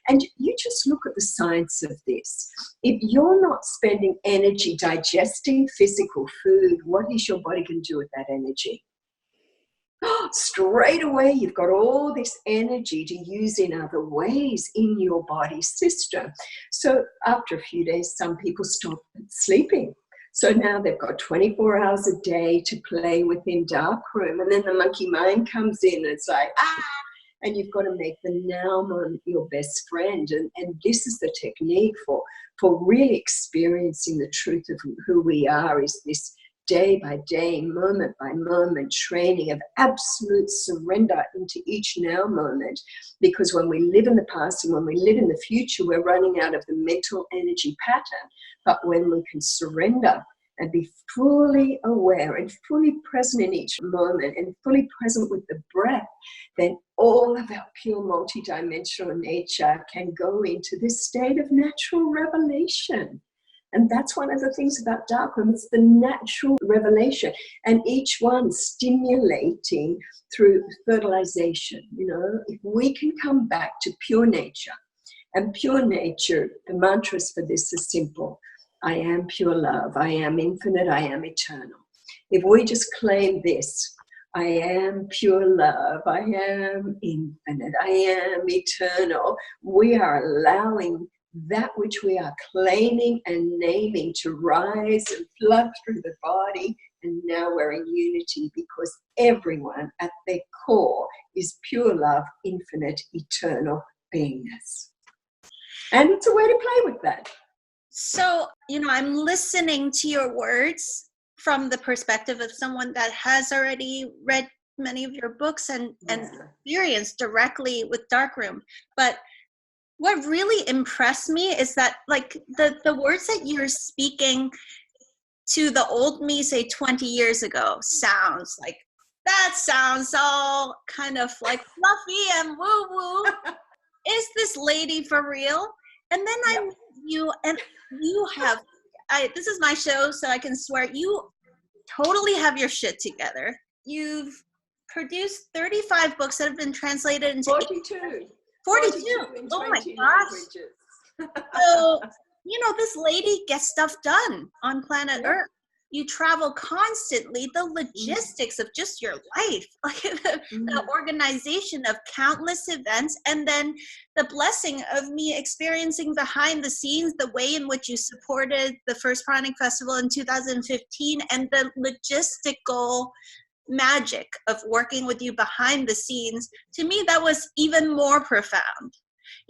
And you just look at the science of this. If you're not spending energy digesting physical food, what is your body going to do with that energy? Straight away, you've got all this energy to use in other ways in your body system. So after a few days, some people stop sleeping. So now they've got 24 hours a day to play within Darkroom. And then the monkey mind comes in and it's like, and you've got to make the now moment your best friend. And this is the technique for really experiencing the truth of who we are, is this day by day, moment by moment training of absolute surrender into each now moment. Because when we live in the past and when we live in the future, we're running out of the mental energy pattern. But when we can surrender and be fully aware and fully present in each moment and fully present with the breath, then all of our pure multidimensional nature can go into this state of natural revelation. And that's one of the things about Darkroom. It's the natural revelation, and each one stimulating through fertilization. If we can come back to pure nature, and pure nature, the mantras for this are simple. I am pure love. I am infinite. I am eternal. If we just claim this, I am pure love. I am infinite. I am eternal. We are allowing that which we are claiming and naming to rise and flood through the body. And now we're in unity because everyone at their core is pure love, infinite, eternal beingness. And it's a way to play with that. So, I'm listening to your words from the perspective of someone that has already read many of your books and experienced directly with Darkroom. But what really impressed me is that, like, the words that you're speaking to the old me, say 20 years ago, sounds all kind of like fluffy and woo-woo. Is this lady for real? And then I met you, and you have, this is my show, so I can swear, you totally have your shit together. You've produced 35 books that have been translated into 42. 42. in Oh my 20 gosh. languages. So, this lady gets stuff done on planet Yeah. Earth. You travel constantly. The logistics of just your life, like the organization of countless events, and then the blessing of me experiencing behind the scenes, the way in which you supported the first Pranic Festival in 2015, and the logistical magic of working with you behind the scenes. To me, that was even more profound.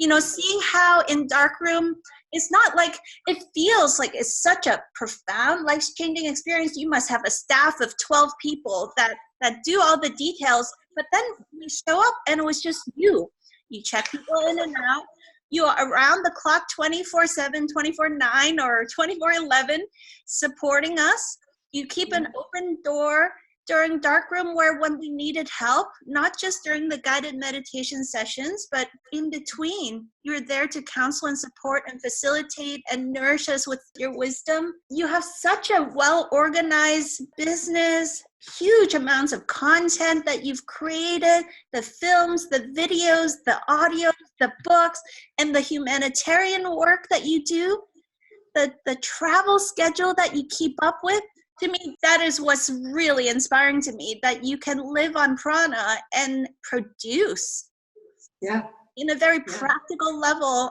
Seeing how in Darkroom, it's not like, it feels like it's such a profound, life-changing experience. You must have a staff of 12 people that do all the details, but then you show up and it was just you. You check people in and out. You are around the clock 24/7, 24/9, or 24/11 supporting us. You keep an open door during Darkroom, where when we needed help, not just during the guided meditation sessions, but in between, you're there to counsel and support and facilitate and nourish us with your wisdom. You have such a well-organized business, huge amounts of content that you've created, the films, the videos, the audio, the books, and the humanitarian work that you do, the travel schedule that you keep up with. To me, that is what's really inspiring to me, that you can live on prana and produce in a very practical level.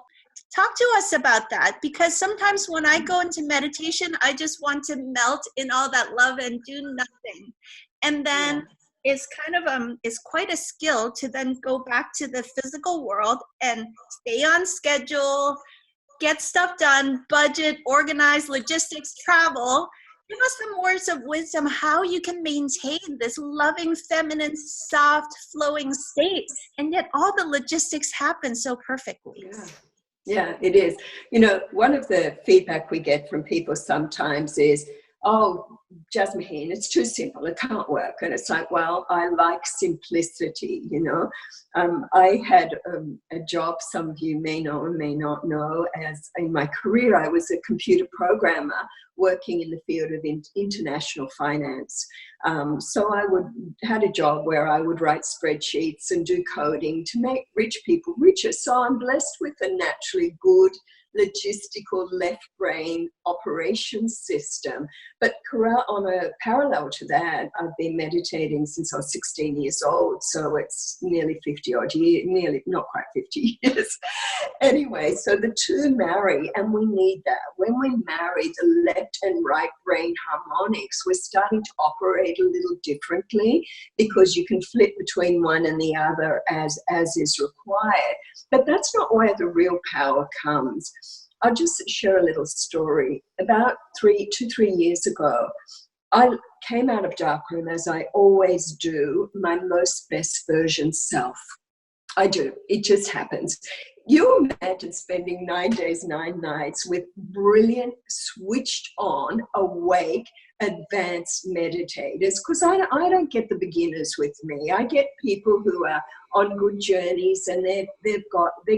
Talk to us about that, because sometimes when I go into meditation, I just want to melt in all that love and do nothing. And then it's kind of it's quite a skill to then go back to the physical world and stay on schedule, get stuff done, budget, organize, logistics, travel. Give us some words of wisdom how you can maintain this loving, feminine, soft, flowing state, and yet all the logistics happen so perfectly. Yeah, it is. One of the feedback we get from people sometimes is, oh, Jasmuheen, it's too simple, it can't work. And it's like, well, I like simplicity, I had a job, some of you may know or may not know, as in my career, I was a computer programmer working in the field of international finance. So I had a job where I would write spreadsheets and do coding to make rich people richer. So I'm blessed with a naturally good logistical left brain operation system. But on a parallel to that, I've been meditating since I was 16 years old. So it's nearly 50 odd years, not quite 50 years. Anyway, so the two marry, and we need that. When we marry the left and right brain harmonics, we're starting to operate a little differently, because you can flip between one and the other as is required. But that's not where the real power comes. I'll just share a little story. About 3 years ago, I came out of Darkroom, as I always do, my most best version self. I do. It just happens. You imagine spending 9 days, 9 nights with brilliant, switched on, awake, advanced meditators, because I don't get the beginners with me. I get people who are on good journeys, and they're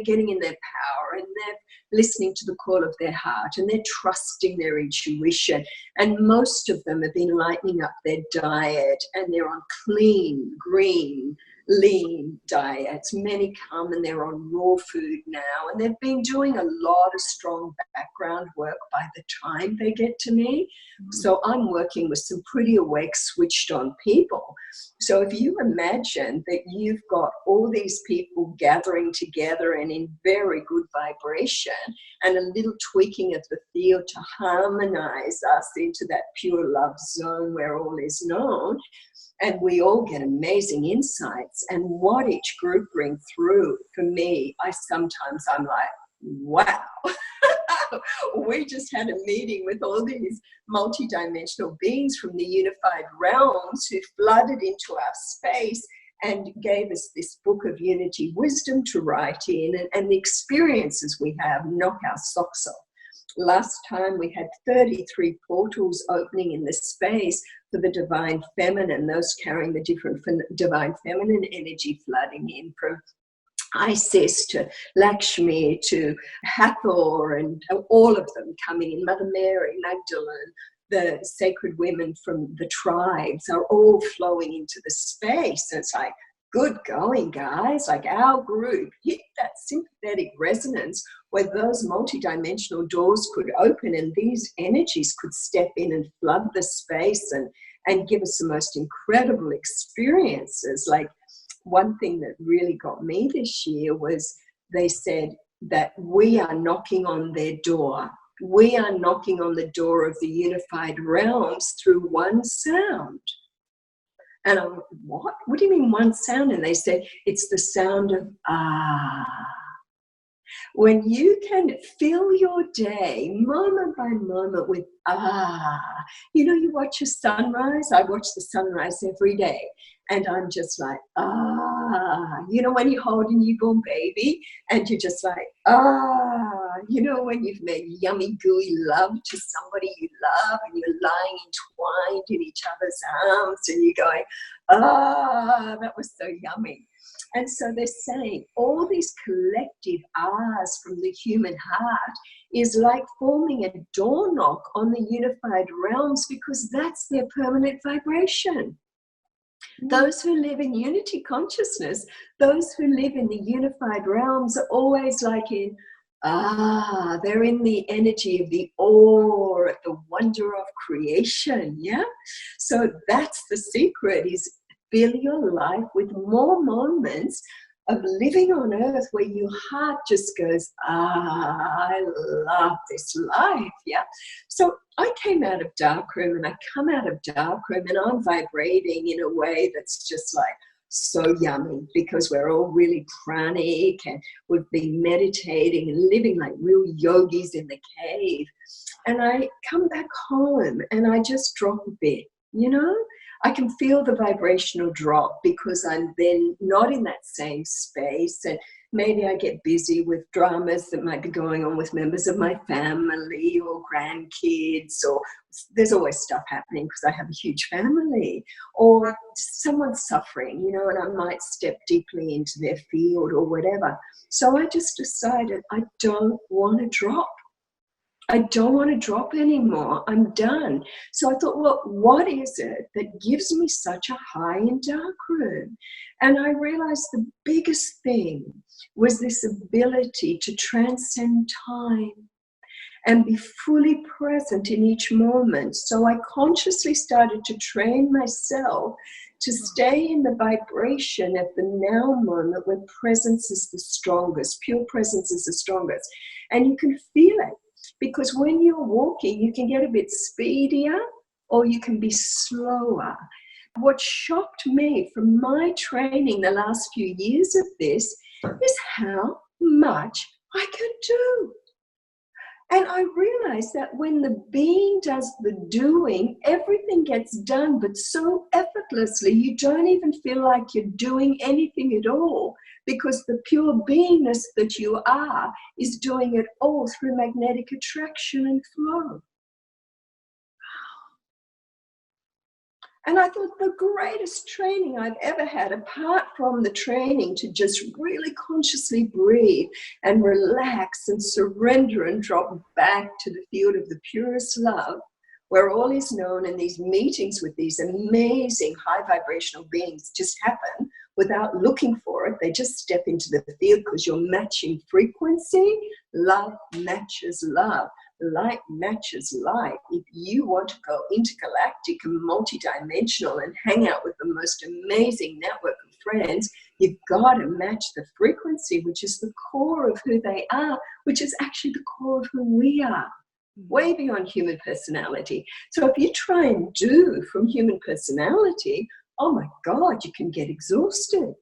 getting in their power, and they're listening to the call of their heart, and they're trusting their intuition. And most of them have been lightening up their diet, and they're on clean, green, lean diets. Many come and they're on raw food now, and they've been doing a lot of strong background work by the time they get to me. So I'm working with some pretty awake, switched on people. So if you imagine that you've got all these people gathering together and in very good vibration, and a little tweaking of the field to harmonize us into that pure love zone where all is known, and we all get amazing insights, and what each group bring through, for me, I'm like, wow. We just had a meeting with all these multidimensional beings from the unified realms who flooded into our space and gave us this book of unity wisdom to write in, and the experiences we have knock our socks off. Last time we had 33 portals opening in the space for the divine feminine, those carrying the different divine feminine energy flooding in, from Isis to Lakshmi to Hathor, and all of them coming in, Mother Mary, Magdalene, the sacred women from the tribes are all flowing into the space. And it's like, good going, guys. Like, our group hit that empathetic resonance where those multidimensional doors could open and these energies could step in and flood the space and give us the most incredible experiences. Like, one thing that really got me this year was they said that we are knocking on their door. We are knocking on the door of the unified realms through one sound. And I'm like, what? What do you mean one sound? And they said, it's the sound of ah. When you can fill your day moment by moment with ah. You know, you watch a sunrise. I watch the sunrise every day. And I'm just like, ah. You know, when you hold a newborn baby and you're just like, ah. You know, when you've made yummy, gooey love to somebody you love and you're lying entwined in each other's arms and you're going, ah, that was so yummy. And so they're saying all these collective ahs from the human heart is like forming a door knock on the unified realms, because that's their permanent vibration. Those who live in unity consciousness, those who live in the unified realms are always like in, ah, they're in the energy of the awe, of the wonder of creation, yeah? So that's the secret, is fill your life with more moments of living on earth where your heart just goes, ah, I love this life, yeah? So I came out of darkroom and I come out of darkroom and I'm vibrating in a way that's just like so yummy, because we're all really pranic and we've been meditating and living like real yogis in the cave. And I come back home and I just drop a bit, you know? I can feel the vibrational drop because I'm then not in that same space, and maybe I get busy with dramas that might be going on with members of my family or grandkids, or there's always stuff happening because I have a huge family, or someone's suffering, you know, and I might step deeply into their field or whatever. So I just decided I don't want to drop. I don't want to drop anymore. I'm done. So I thought, well, what is it that gives me such a high in darkroom? And I realized the biggest thing was this ability to transcend time and be fully present in each moment. So I consciously started to train myself to stay in the vibration at the now moment where presence is the strongest, pure presence is the strongest. And you can feel it. Because when you're walking, you can get a bit speedier or you can be slower. What shocked me from my training the last few years of this is how much I could do. And I realized that when the being does the doing, everything gets done, but so effortlessly, you don't even feel like you're doing anything at all, because the pure beingness that you are is doing it all through magnetic attraction and flow. And I thought the greatest training I've ever had, apart from the training to just really consciously breathe and relax and surrender and drop back to the field of the purest love, where all is known, and these meetings with these amazing high vibrational beings just happen without looking for it. They just step into the field because you're matching frequency. Love matches love. Light matches light. If you want to go intergalactic and multidimensional and hang out with the most amazing network of friends, you've got to match the frequency, which is the core of who they are, which is actually the core of who we are, way beyond human personality. So if you try and do from human personality, oh my God, you can get exhausted.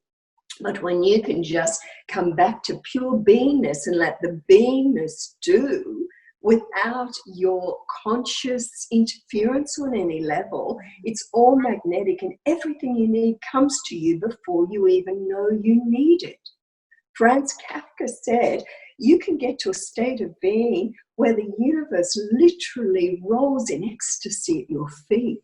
But when you can just come back to pure beingness and let the beingness do, without your conscious interference on any level, it's all magnetic and everything you need comes to you before you even know you need it. Franz Kafka said, you can get to a state of being where the universe literally rolls in ecstasy at your feet.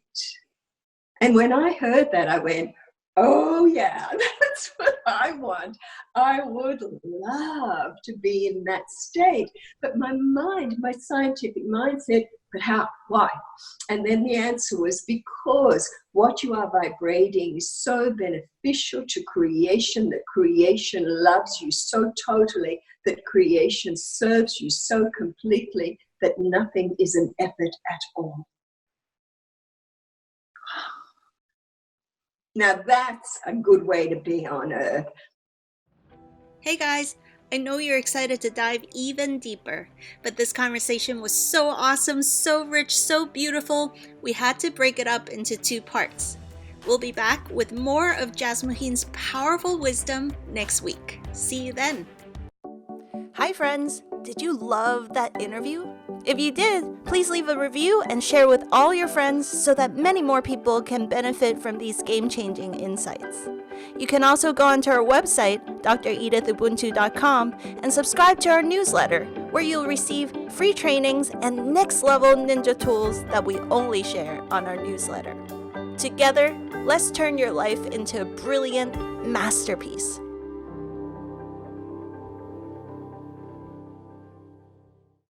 And when I heard that, I went, Oh, yeah, that's what I want. I would love to be in that state. But my mind, my scientific mind said, but how? Why? And then the answer was because what you are vibrating is so beneficial to creation, that creation loves you so totally, that creation serves you so completely, that nothing is an effort at all. Now that's a good way to be on Earth. Hey guys, I know you're excited to dive even deeper, but this conversation was so awesome, so rich, so beautiful, we had to break it up into 2 parts. We'll be back with more of Jasmuheen's powerful wisdom next week. See you then. Hi friends, did you love that interview? If you did, please leave a review and share with all your friends so that many more people can benefit from these game-changing insights. You can also go onto our website, dredithubuntu.com, and subscribe to our newsletter, where you'll receive free trainings and next-level ninja tools that we only share on our newsletter. Together, let's turn your life into a brilliant masterpiece.